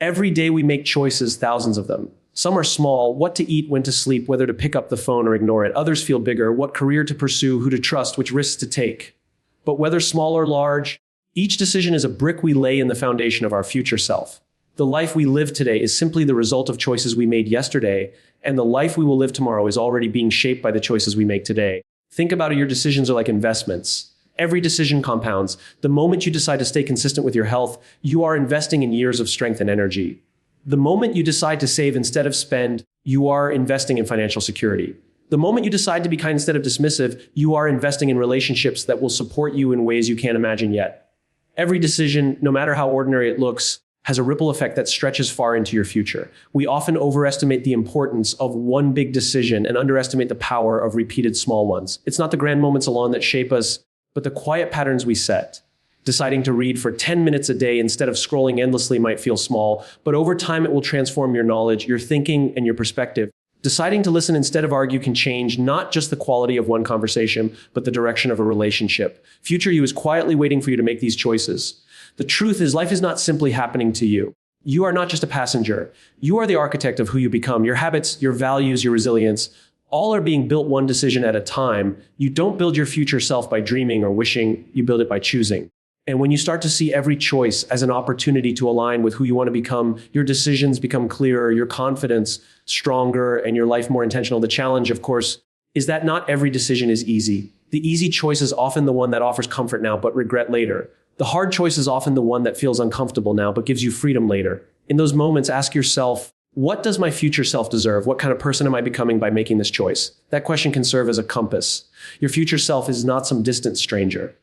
Every day we make choices, thousands of them. Some are small, what to eat, when to sleep, whether to pick up the phone or ignore it. Others feel bigger, what career to pursue, who to trust, which risks to take. But whether small or large, each decision is a brick we lay in the foundation of our future self. The life we live today is simply the result of choices we made yesterday, and the life we will live tomorrow is already being shaped by the choices we make today. Think about it, your decisions are like investments. Every decision compounds. The moment you decide to stay consistent with your health, you are investing in years of strength and energy. The moment you decide to save instead of spend, you are investing in financial security. The moment you decide to be kind instead of dismissive, you are investing in relationships that will support you in ways you can't imagine yet. Every decision, no matter how ordinary it looks, has a ripple effect that stretches far into your future. We often overestimate the importance of one big decision and underestimate the power of repeated small ones. It's not the grand moments alone that shape us, but the quiet patterns we set. Deciding to read for 10 minutes a day instead of scrolling endlessly might feel small, but over time it will transform your knowledge, your thinking, and your perspective. Deciding to listen instead of argue can change not just the quality of one conversation, but the direction of a relationship. Future you is quietly waiting for you to make these choices. The truth is, life is not simply happening to you. You are not just a passenger. You are the architect of who you become. Your habits, your values, your resilience, all are being built one decision at a time. You don't build your future self by dreaming or wishing, you build it by choosing. And when you start to see every choice as an opportunity to align with who you want to become, your decisions become clearer, your confidence stronger, and your life more intentional. The challenge, of course, is that not every decision is easy. The easy choice is often the one that offers comfort now, but regret later. The hard choice is often the one that feels uncomfortable now, but gives you freedom later. In those moments, ask yourself, what does my future self deserve? What kind of person am I becoming by making this choice? That question can serve as a compass. Your future self is not some distant stranger.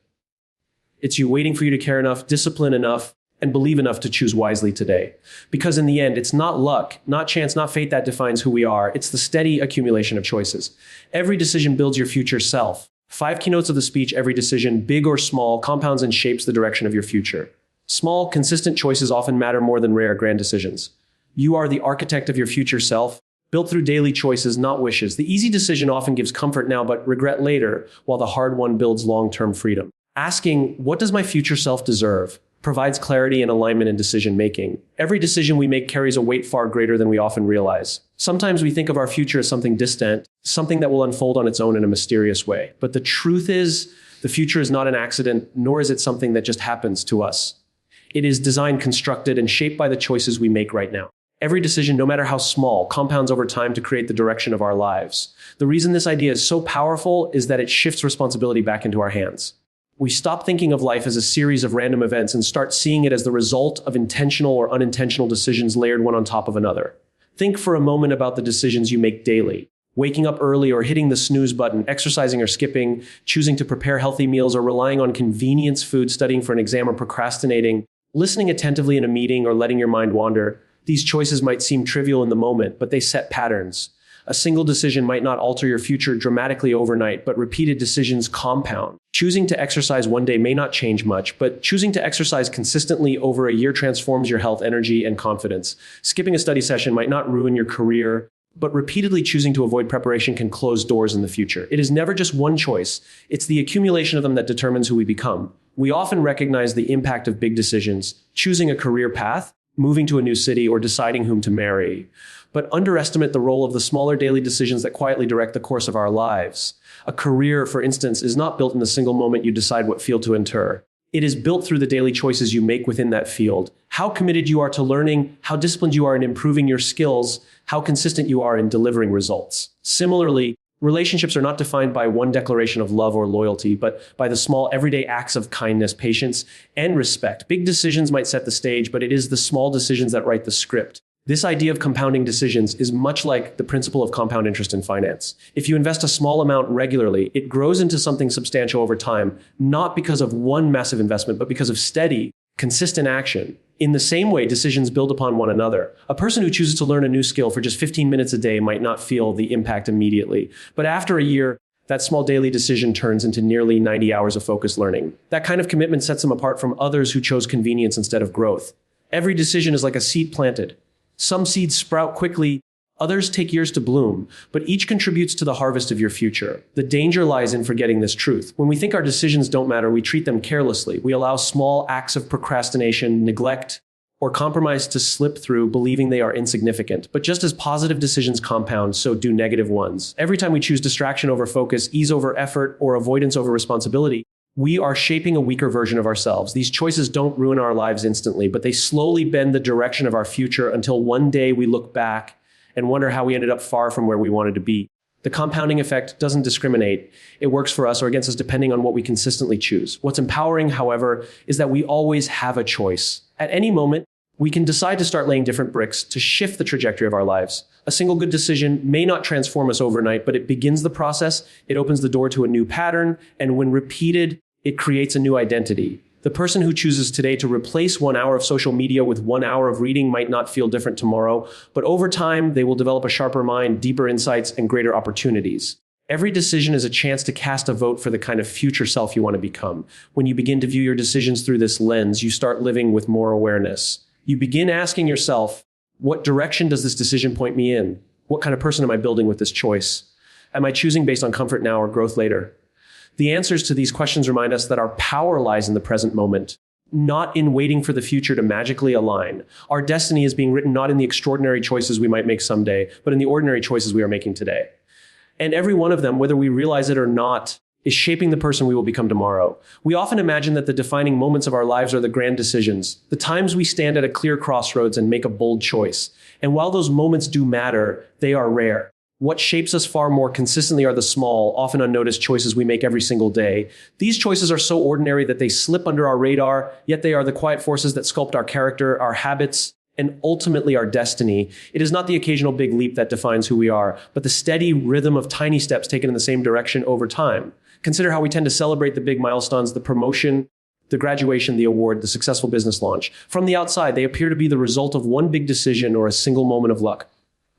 It's you waiting for you to care enough, discipline enough, and believe enough to choose wisely today. Because in the end, it's not luck, not chance, not fate that defines who we are. It's the steady accumulation of choices. Every decision builds your future self. 5 keynotes of the speech: every decision, big or small, compounds and shapes the direction of your future. Small, consistent choices often matter more than rare, grand decisions. You are the architect of your future self, built through daily choices, not wishes. The easy decision often gives comfort now, but regret later, while the hard one builds long-term freedom. Asking, what does my future self deserve, provides clarity and alignment in decision-making. Every decision we make carries a weight far greater than we often realize. Sometimes we think of our future as something distant, something that will unfold on its own in a mysterious way. But the truth is, the future is not an accident, nor is it something that just happens to us. It is designed, constructed, and shaped by the choices we make right now. Every decision, no matter how small, compounds over time to create the direction of our lives. The reason this idea is so powerful is that it shifts responsibility back into our hands. We stop thinking of life as a series of random events and start seeing it as the result of intentional or unintentional decisions layered one on top of another. Think for a moment about the decisions you make daily. Waking up early or hitting the snooze button, exercising or skipping, choosing to prepare healthy meals or relying on convenience food, studying for an exam or procrastinating, listening attentively in a meeting or letting your mind wander. These choices might seem trivial in the moment, but they set patterns. A single decision might not alter your future dramatically overnight, but repeated decisions compound. Choosing to exercise one day may not change much, but choosing to exercise consistently over a year transforms your health, energy, and confidence. Skipping a study session might not ruin your career, but repeatedly choosing to avoid preparation can close doors in the future. It is never just one choice. It's the accumulation of them that determines who we become. We often recognize the impact of big decisions, choosing a career path, moving to a new city, or deciding whom to marry, but underestimate the role of the smaller daily decisions that quietly direct the course of our lives. A career, for instance, is not built in the single moment you decide what field to enter. It is built through the daily choices you make within that field. How committed you are to learning, how disciplined you are in improving your skills, how consistent you are in delivering results. Similarly, relationships are not defined by one declaration of love or loyalty, but by the small everyday acts of kindness, patience, and respect. Big decisions might set the stage, but it is the small decisions that write the script. This idea of compounding decisions is much like the principle of compound interest in finance. If you invest a small amount regularly, it grows into something substantial over time, not because of one massive investment, but because of steady, consistent action. In the same way, decisions build upon one another. A person who chooses to learn a new skill for just 15 minutes a day might not feel the impact immediately. But after a year, that small daily decision turns into nearly 90 hours of focused learning. That kind of commitment sets them apart from others who chose convenience instead of growth. Every decision is like a seed planted. Some seeds sprout quickly, others take years to bloom, but each contributes to the harvest of your future. The danger lies in forgetting this truth. When we think our decisions don't matter, we treat them carelessly. We allow small acts of procrastination, neglect, or compromise to slip through, believing they are insignificant. But just as positive decisions compound, so do negative ones. Every time we choose distraction over focus, ease over effort, or avoidance over responsibility, we are shaping a weaker version of ourselves. These choices don't ruin our lives instantly, but they slowly bend the direction of our future until one day we look back and wonder how we ended up far from where we wanted to be. The compounding effect doesn't discriminate. It works for us or against us depending on what we consistently choose. What's empowering, however, is that we always have a choice. At any moment, we can decide to start laying different bricks to shift the trajectory of our lives. A single good decision may not transform us overnight, but it begins the process. It opens the door to a new pattern, and when repeated, it creates a new identity. The person who chooses today to replace 1 hour of social media with 1 hour of reading might not feel different tomorrow, but over time, they will develop a sharper mind, deeper insights, and greater opportunities. Every decision is a chance to cast a vote for the kind of future self you want to become. When you begin to view your decisions through this lens, you start living with more awareness. You begin asking yourself, what direction does this decision point me in? What kind of person am I building with this choice? Am I choosing based on comfort now or growth later? The answers to these questions remind us that our power lies in the present moment, not in waiting for the future to magically align. Our destiny is being written not in the extraordinary choices we might make someday, but in the ordinary choices we are making today. And every one of them, whether we realize it or not, is shaping the person we will become tomorrow. We often imagine that the defining moments of our lives are the grand decisions, the times we stand at a clear crossroads and make a bold choice. And while those moments do matter, they are rare. What shapes us far more consistently are the small, often unnoticed choices we make every single day. These choices are so ordinary that they slip under our radar, yet they are the quiet forces that sculpt our character, our habits, and ultimately our destiny. It is not the occasional big leap that defines who we are, but the steady rhythm of tiny steps taken in the same direction over time. Consider how we tend to celebrate the big milestones, the promotion, the graduation, the award, the successful business launch. From the outside, they appear to be the result of one big decision or a single moment of luck.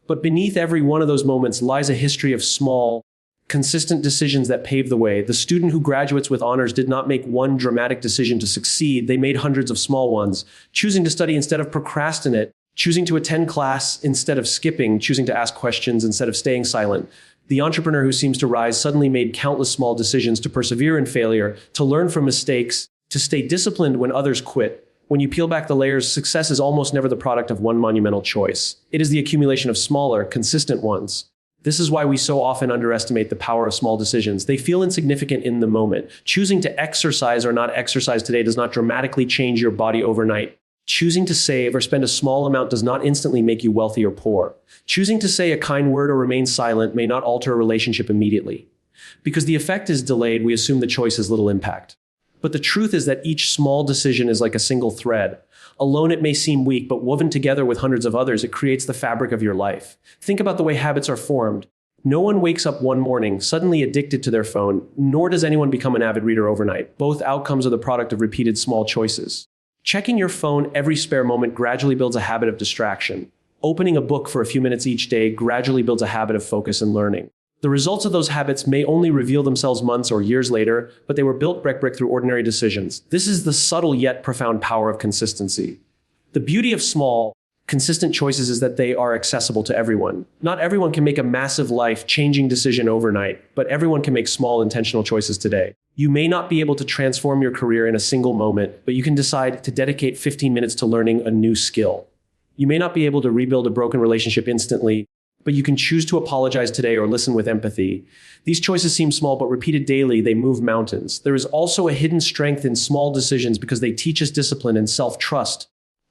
But beneath every one of those moments lies a history of small, consistent decisions that pave the way. The student who graduates with honors did not make one dramatic decision to succeed. They made hundreds of small ones, choosing to study instead of procrastinate, choosing to attend class instead of skipping, choosing to ask questions instead of staying silent. The entrepreneur who seems to rise suddenly made countless small decisions to persevere in failure, to learn from mistakes, to stay disciplined when others quit. When you peel back the layers, success is almost never the product of one monumental choice. It is the accumulation of smaller, consistent ones. This is why we so often underestimate the power of small decisions. They feel insignificant in the moment. Choosing to exercise or not exercise today does not dramatically change your body overnight. Choosing to save or spend a small amount does not instantly make you wealthy or poor. Choosing to say a kind word or remain silent may not alter a relationship immediately. Because the effect is delayed, we assume the choice has little impact. But the truth is that each small decision is like a single thread. Alone, it may seem weak, but woven together with hundreds of others, it creates the fabric of your life. Think about the way habits are formed. No one wakes up one morning suddenly addicted to their phone, nor does anyone become an avid reader overnight. Both outcomes are the product of repeated small choices. Checking your phone every spare moment gradually builds a habit of distraction. Opening a book for a few minutes each day gradually builds a habit of focus and learning. The results of those habits may only reveal themselves months or years later, but they were built brick by brick through ordinary decisions. This is the subtle yet profound power of consistency. The beauty of small, consistent choices is that they are accessible to everyone. Not everyone can make a massive life-changing decision overnight, but everyone can make small, intentional choices today. You may not be able to transform your career in a single moment, but you can decide to dedicate 15 minutes to learning a new skill. You may not be able to rebuild a broken relationship instantly, but you can choose to apologize today or listen with empathy. These choices seem small, but repeated daily, they move mountains. There is also a hidden strength in small decisions because they teach us discipline and self-trust.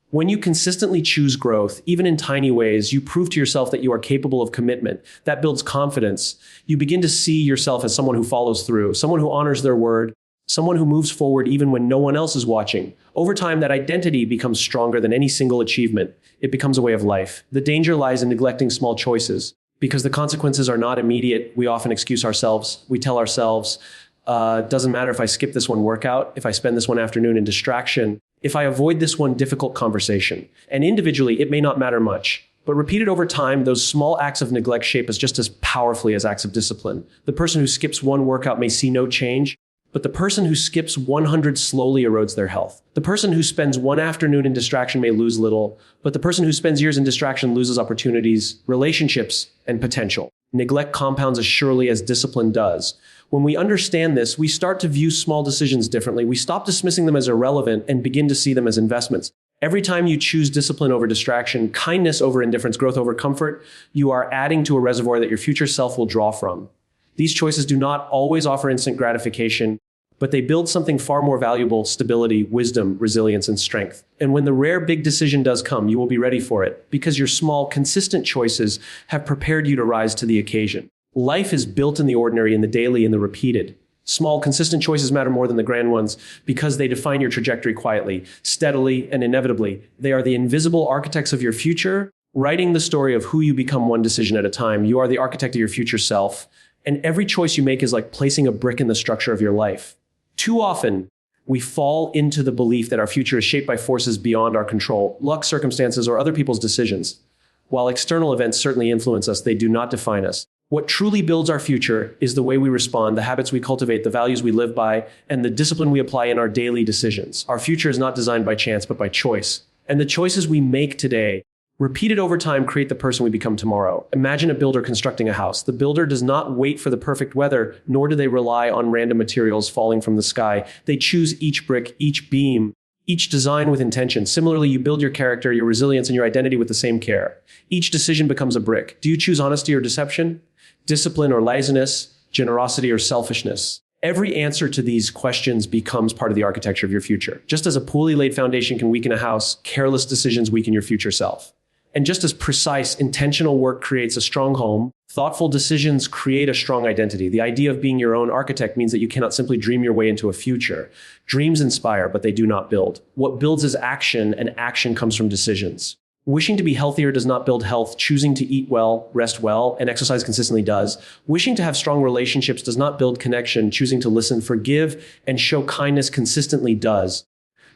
When you consistently choose growth, even in tiny ways, you prove to yourself that you are capable of commitment. That builds confidence. You begin to see yourself as someone who follows through, someone who honors their word, someone who moves forward even when no one else is watching. Over time, that identity becomes stronger than any single achievement. It becomes a way of life. The danger lies in neglecting small choices. Because the consequences are not immediate, we often excuse ourselves. We tell ourselves, doesn't matter if I skip this one workout, if I spend this one afternoon in distraction, if I avoid this one difficult conversation. And individually, it may not matter much. But repeated over time, those small acts of neglect shape us just as powerfully as acts of discipline. The person who skips one workout may see no change, but the person who skips 100 slowly erodes their health. The person who spends one afternoon in distraction may lose little, but the person who spends years in distraction loses opportunities, relationships, and potential. Neglect compounds as surely as discipline does. When we understand this, we start to view small decisions differently. We stop dismissing them as irrelevant and begin to see them as investments. Every time you choose discipline over distraction, kindness over indifference, growth over comfort, you are adding to a reservoir that your future self will draw from. These choices do not always offer instant gratification, but they build something far more valuable: stability, wisdom, resilience, and strength. And when the rare big decision does come, you will be ready for it, because your small, consistent choices have prepared you to rise to the occasion. Life is built in the ordinary, in the daily, in the repeated. Small, consistent choices matter more than the grand ones because they define your trajectory quietly, steadily, and inevitably. They are the invisible architects of your future, writing the story of who you become one decision at a time. You are the architect of your future self, and every choice you make is like placing a brick in the structure of your life. Too often, we fall into the belief that our future is shaped by forces beyond our control, luck, circumstances, or other people's decisions. While external events certainly influence us, they do not define us. What truly builds our future is the way we respond, the habits we cultivate, the values we live by, and the discipline we apply in our daily decisions. Our future is not designed by chance, but by choice. And the choices we make today, repeated over time, create the person we become tomorrow. Imagine a builder constructing a house. The builder does not wait for the perfect weather, nor do they rely on random materials falling from the sky. They choose each brick, each beam, each design with intention. Similarly, you build your character, your resilience, and your identity with the same care. Each decision becomes a brick. Do you choose honesty or deception? Discipline or laziness? Generosity or selfishness? Every answer to these questions becomes part of the architecture of your future. Just as a poorly laid foundation can weaken a house, careless decisions weaken your future self. And just as precise, intentional work creates a strong home, thoughtful decisions create a strong identity. The idea of being your own architect means that you cannot simply dream your way into a future. Dreams inspire, but they do not build. What builds is action, and action comes from decisions. Wishing to be healthier does not build health. Choosing to eat well, rest well, and exercise consistently does. Wishing to have strong relationships does not build connection. Choosing to listen, forgive, and show kindness consistently does.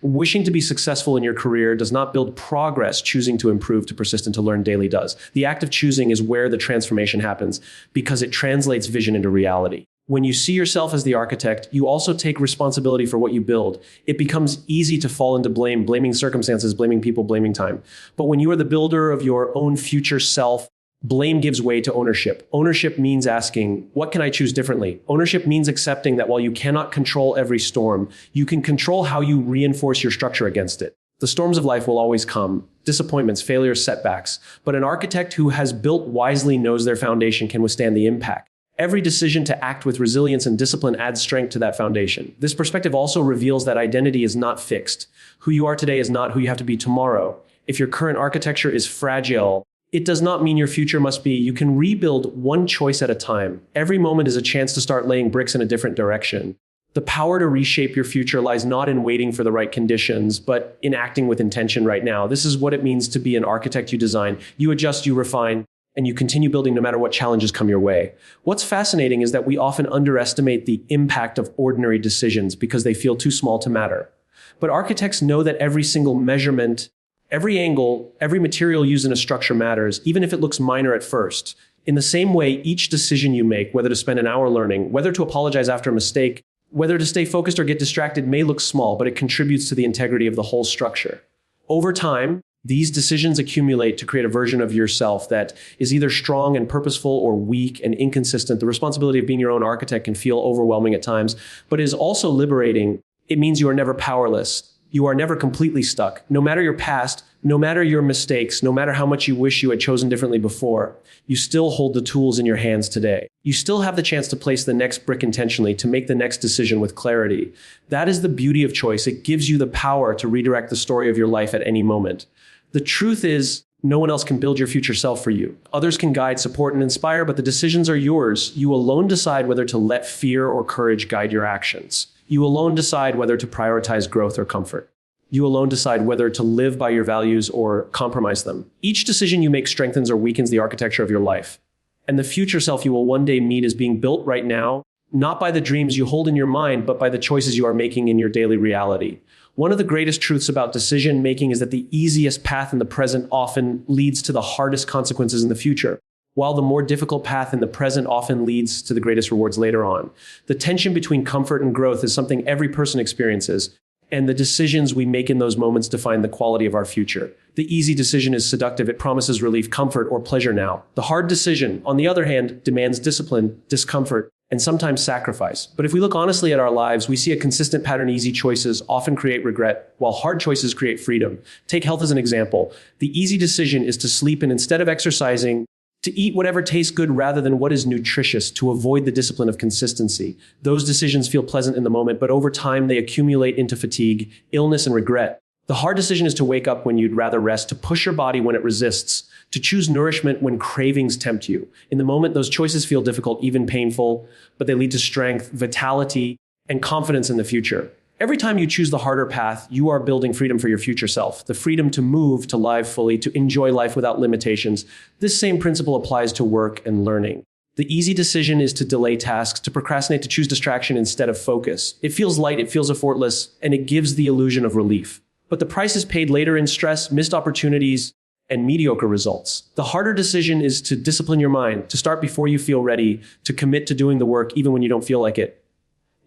Wishing to be successful in your career does not build progress. Choosing to improve, to persist, and to learn daily does. The act of choosing is where the transformation happens, because it translates vision into reality. When you see yourself as the architect, you also take responsibility for what you build. It becomes easy to fall into blame, blaming circumstances, blaming people, blaming time. But when you are the builder of your own future self, blame gives way to ownership. Ownership means asking, what can I choose differently? Ownership means accepting that while you cannot control every storm, you can control how you reinforce your structure against it. The storms of life will always come, disappointments, failures, setbacks. But an architect who has built wisely knows their foundation can withstand the impact. Every decision to act with resilience and discipline adds strength to that foundation. This perspective also reveals that identity is not fixed. Who you are today is not who you have to be tomorrow. If your current architecture is fragile, it does not mean your future must be. You can rebuild one choice at a time. Every moment is a chance to start laying bricks in a different direction. The power to reshape your future lies not in waiting for the right conditions, but in acting with intention right now. This is what it means to be an architect. You design, you adjust, you refine, and you continue building no matter what challenges come your way. What's fascinating is that we often underestimate the impact of ordinary decisions because they feel too small to matter. But architects know that every single measurement, every angle, every material used in a structure matters, even if it looks minor at first. In the same way, each decision you make, whether to spend an hour learning, whether to apologize after a mistake, whether to stay focused or get distracted, may look small, but it contributes to the integrity of the whole structure. Over time, these decisions accumulate to create a version of yourself that is either strong and purposeful or weak and inconsistent. The responsibility of being your own architect can feel overwhelming at times, but is also liberating. It means you are never powerless. You are never completely stuck. No matter your past, no matter your mistakes, no matter how much you wish you had chosen differently before, you still hold the tools in your hands today. You still have the chance to place the next brick intentionally, to make the next decision with clarity. That is the beauty of choice. It gives you the power to redirect the story of your life at any moment. The truth is, no one else can build your future self for you. Others can guide, support, and inspire, but the decisions are yours. You alone decide whether to let fear or courage guide your actions. You alone decide whether to prioritize growth or comfort. You alone decide whether to live by your values or compromise them. Each decision you make strengthens or weakens the architecture of your life. And the future self you will one day meet is being built right now, not by the dreams you hold in your mind, but by the choices you are making in your daily reality. One of the greatest truths about decision making is that the easiest path in the present often leads to the hardest consequences in the future, while the more difficult path in the present often leads to the greatest rewards later on. The tension between comfort and growth is something every person experiences, and the decisions we make in those moments define the quality of our future. The easy decision is seductive. It promises relief, comfort, or pleasure now. The hard decision, on the other hand, demands discipline, discomfort, and sometimes sacrifice. But if we look honestly at our lives, we see a consistent pattern. Easy choices often create regret, while hard choices create freedom. Take health as an example. The easy decision is to sleep and instead of exercising, to eat whatever tastes good rather than what is nutritious, to avoid the discipline of consistency. Those decisions feel pleasant in the moment, but over time they accumulate into fatigue, illness, and regret. The hard decision is to wake up when you'd rather rest, to push your body when it resists, to choose nourishment when cravings tempt you. In the moment, those choices feel difficult, even painful, but they lead to strength, vitality, and confidence in the future. Every time you choose the harder path, you are building freedom for your future self, the freedom to move, to live fully, to enjoy life without limitations. This same principle applies to work and learning. The easy decision is to delay tasks, to procrastinate, to choose distraction instead of focus. It feels light, it feels effortless, and it gives the illusion of relief. But the price is paid later in stress, missed opportunities, and mediocre results. The harder decision is to discipline your mind, to start before you feel ready, to commit to doing the work even when you don't feel like it.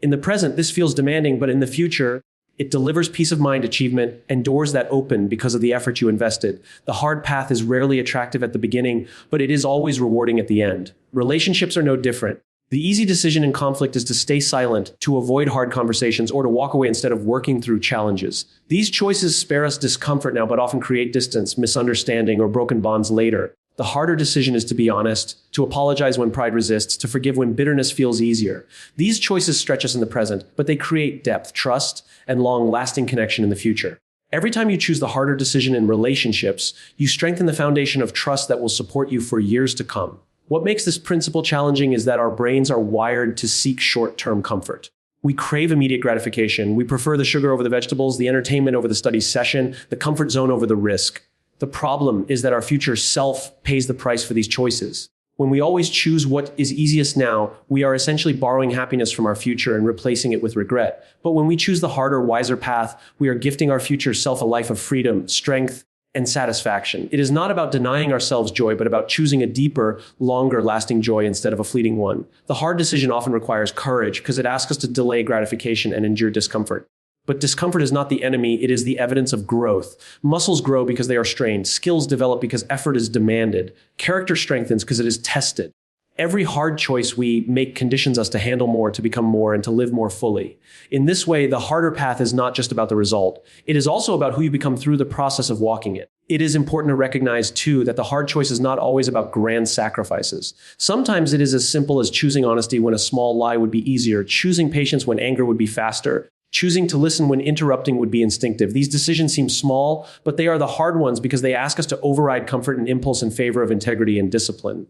In the present, this feels demanding, but in the future, it delivers peace of mind, achievement, and doors that open because of the effort you invested. The hard path is rarely attractive at the beginning, but it is always rewarding at the end. Relationships are no different. The easy decision in conflict is to stay silent, to avoid hard conversations, or to walk away instead of working through challenges. These choices spare us discomfort now, but often create distance, misunderstanding, or broken bonds later. The harder decision is to be honest, to apologize when pride resists, to forgive when bitterness feels easier. These choices stretch us in the present, but they create depth, trust, and long-lasting connection in the future. Every time you choose the harder decision in relationships, you strengthen the foundation of trust that will support you for years to come. What makes this principle challenging is that our brains are wired to seek short-term comfort. We crave immediate gratification. We prefer the sugar over the vegetables, the entertainment over the study session, the comfort zone over the risk. The problem is that our future self pays the price for these choices. When we always choose what is easiest now, we are essentially borrowing happiness from our future and replacing it with regret. But when we choose the harder, wiser path, we are gifting our future self a life of freedom, strength, and satisfaction. It is not about denying ourselves joy, but about choosing a deeper, longer lasting joy instead of a fleeting one. The hard decision often requires courage because it asks us to delay gratification and endure discomfort. But discomfort is not the enemy, it is the evidence of growth. Muscles grow because they are strained. Skills develop because effort is demanded. Character strengthens because it is tested. Every hard choice we make conditions us to handle more, to become more, and to live more fully. In this way, the harder path is not just about the result. It is also about who you become through the process of walking it. It is important to recognize, too, that the hard choice is not always about grand sacrifices. Sometimes it is as simple as choosing honesty when a small lie would be easier, choosing patience when anger would be faster, choosing to listen when interrupting would be instinctive. These decisions seem small, but they are the hard ones because they ask us to override comfort and impulse in favor of integrity and discipline.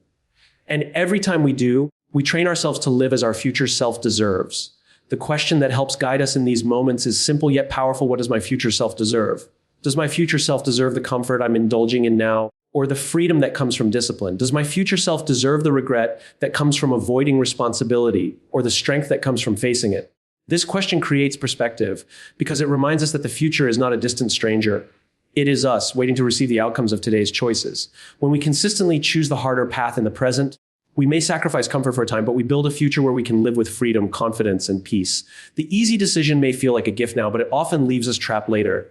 And every time we do, we train ourselves to live as our future self deserves. The question that helps guide us in these moments is simple yet powerful. What does my future self deserve? Does my future self deserve the comfort I'm indulging in now, or the freedom that comes from discipline? Does my future self deserve the regret that comes from avoiding responsibility, or the strength that comes from facing it? This question creates perspective because it reminds us that the future is not a distant stranger. It is us waiting to receive the outcomes of today's choices. When we consistently choose the harder path in the present, we may sacrifice comfort for a time, but we build a future where we can live with freedom, confidence, and peace. The easy decision may feel like a gift now, but it often leaves us trapped later.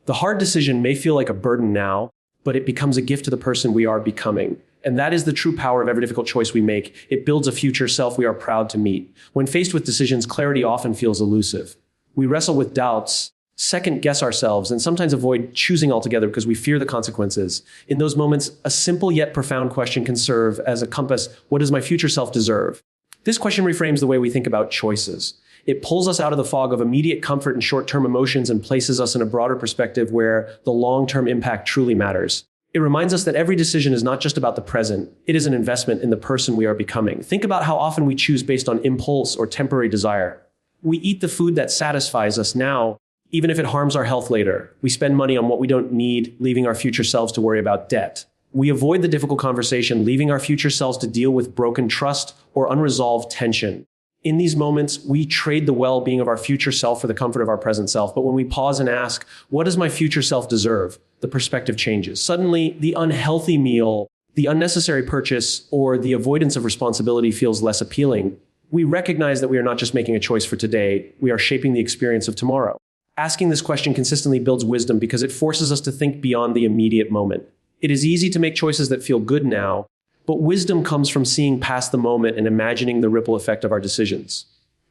The hard decision may feel like a burden now, but it becomes a gift to the person we are becoming. And that is the true power of every difficult choice we make. It builds a future self we are proud to meet. When faced with decisions, clarity often feels elusive. We wrestle with doubts, second guess ourselves, and sometimes avoid choosing altogether because we fear the consequences. In those moments, a simple yet profound question can serve as a compass. What does my future self deserve? This question reframes the way we think about choices. It pulls us out of the fog of immediate comfort and short-term emotions and places us in a broader perspective where the long-term impact truly matters. It reminds us that every decision is not just about the present. It is an investment in the person we are becoming. Think about how often we choose based on impulse or temporary desire. We eat the food that satisfies us now, even if it harms our health later. We spend money on what we don't need, leaving our future selves to worry about debt. We avoid the difficult conversation, leaving our future selves to deal with broken trust or unresolved tension. In these moments, we trade the well-being of our future self for the comfort of our present self. But when we pause and ask, what does my future self deserve? The perspective changes. Suddenly, the unhealthy meal, the unnecessary purchase, or the avoidance of responsibility feels less appealing. We recognize that we are not just making a choice for today, we are shaping the experience of tomorrow. Asking this question consistently builds wisdom because it forces us to think beyond the immediate moment. It is easy to make choices that feel good now, But wisdom comes from seeing past the moment and imagining the ripple effect of our decisions.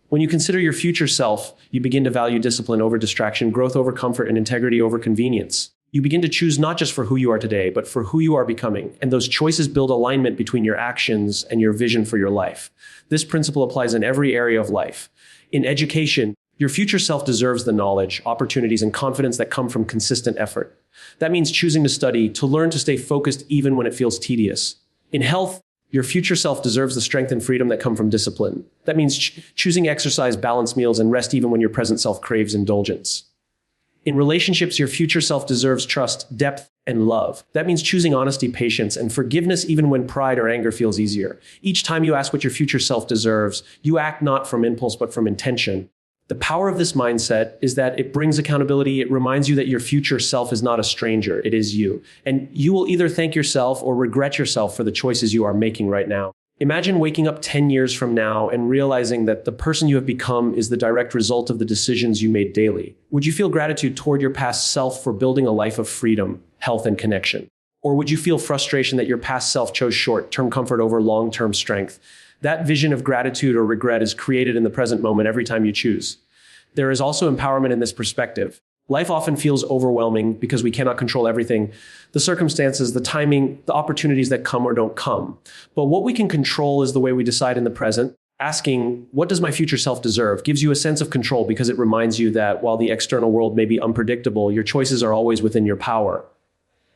When you consider your future self, you begin to value discipline over distraction, growth over comfort, and integrity over convenience. You begin to choose not just for who you are today, but for who you are becoming. And those choices build alignment between your actions and your vision for your life. This principle applies in every area of life. In education, your future self deserves the knowledge, opportunities, and confidence that come from consistent effort. That means choosing to study, to learn to stay focused even when it feels tedious. In health, your future self deserves the strength and freedom that come from discipline. That means choosing exercise, balanced meals, and rest even when your present self craves indulgence. In relationships, your future self deserves trust, depth, and love. That means choosing honesty, patience, and forgiveness even when pride or anger feels easier. Each time you ask what your future self deserves, you act not from impulse but from intention. The power of this mindset is that it brings accountability. It reminds you that your future self is not a stranger, it is you. And you will either thank yourself or regret yourself for the choices you are making right now. Imagine waking up 10 years from now and realizing that the person you have become is the direct result of the decisions you made daily. Would you feel gratitude toward your past self for building a life of freedom, health, and connection? Or would you feel frustration that your past self chose short-term comfort over long-term strength? That vision of gratitude or regret is created in the present moment every time you choose. There is also empowerment in this perspective. Life often feels overwhelming because we cannot control everything, the circumstances, the timing, the opportunities that come or don't come. But what we can control is the way we decide in the present. Asking, what does my future self deserve, gives you a sense of control because it reminds you that while the external world may be unpredictable, your choices are always within your power.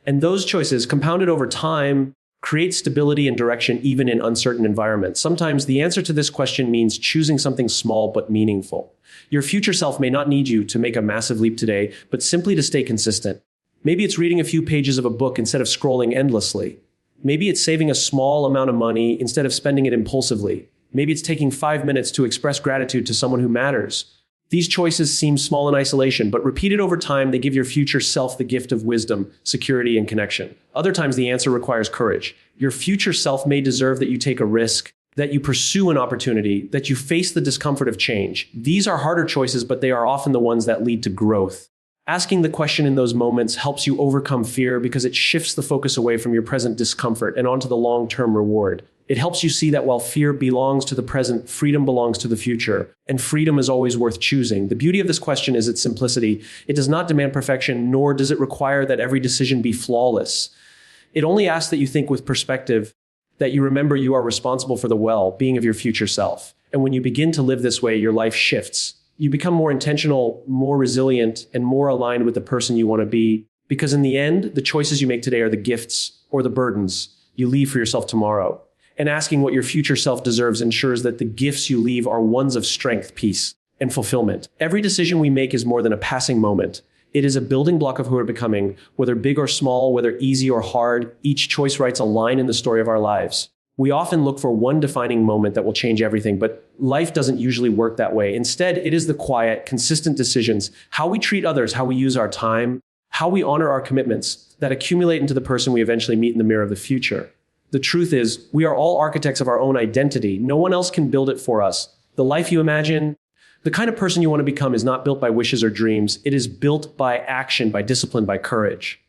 And those choices, compounded over time, create stability and direction even in uncertain environments. Sometimes the answer to this question means choosing something small but meaningful. Your future self may not need you to make a massive leap today, but simply to stay consistent. Maybe it's reading a few pages of a book instead of scrolling endlessly. Maybe it's saving a small amount of money instead of spending it impulsively. Maybe it's taking 5 minutes to express gratitude to someone who matters. These choices seem small in isolation, but repeated over time, they give your future self the gift of wisdom, security, and connection. Other times, the answer requires courage. Your future self may deserve that you take a risk, that you pursue an opportunity, that you face the discomfort of change. These are harder choices, but they are often the ones that lead to growth. Asking the question in those moments helps you overcome fear because it shifts the focus away from your present discomfort and onto the long-term reward. It helps you see that while fear belongs to the present, freedom belongs to the future, and freedom is always worth choosing. The beauty of this question is its simplicity. It does not demand perfection, nor does it require that every decision be flawless. It only asks that you think with perspective, that you remember you are responsible for the well-being of your future self. And when you begin to live this way, your life shifts. You become more intentional, more resilient, and more aligned with the person you want to be. Because in the end, the choices you make today are the gifts or the burdens you leave for yourself tomorrow. And asking what your future self deserves ensures that the gifts you leave are ones of strength, peace, and fulfillment. Every decision we make is more than a passing moment. It is a building block of who we're becoming, whether big or small, whether easy or hard. Each choice writes a line in the story of our lives. We often look for one defining moment that will change everything, but life doesn't usually work that way. Instead, it is the quiet, consistent decisions, how we treat others, how we use our time, how we honor our commitments, that accumulate into the person we eventually meet in the mirror of the future. The truth is, we are all architects of our own identity. No one else can build it for us. The life you imagine, the kind of person you want to become is not built by wishes or dreams. It is built by action, by discipline, by courage.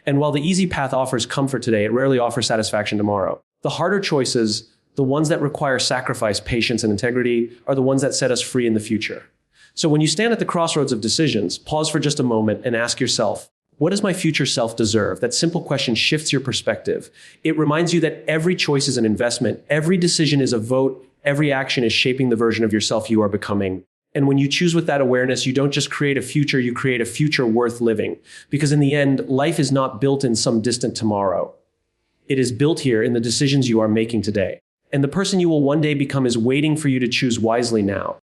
And while the easy path offers comfort today, it rarely offers satisfaction tomorrow. The harder choices, the ones that require sacrifice, patience, and integrity, are the ones that set us free in the future. So when you stand at the crossroads of decisions, pause for just a moment and ask yourself, what does my future self deserve? That simple question shifts your perspective. It reminds you that every choice is an investment. Every decision is a vote. Every action is shaping the version of yourself you are becoming. And when you choose with that awareness, you don't just create a future, you create a future worth living. Because in the end, life is not built in some distant tomorrow. It is built here in the decisions you are making today. And the person you will one day become is waiting for you to choose wisely now.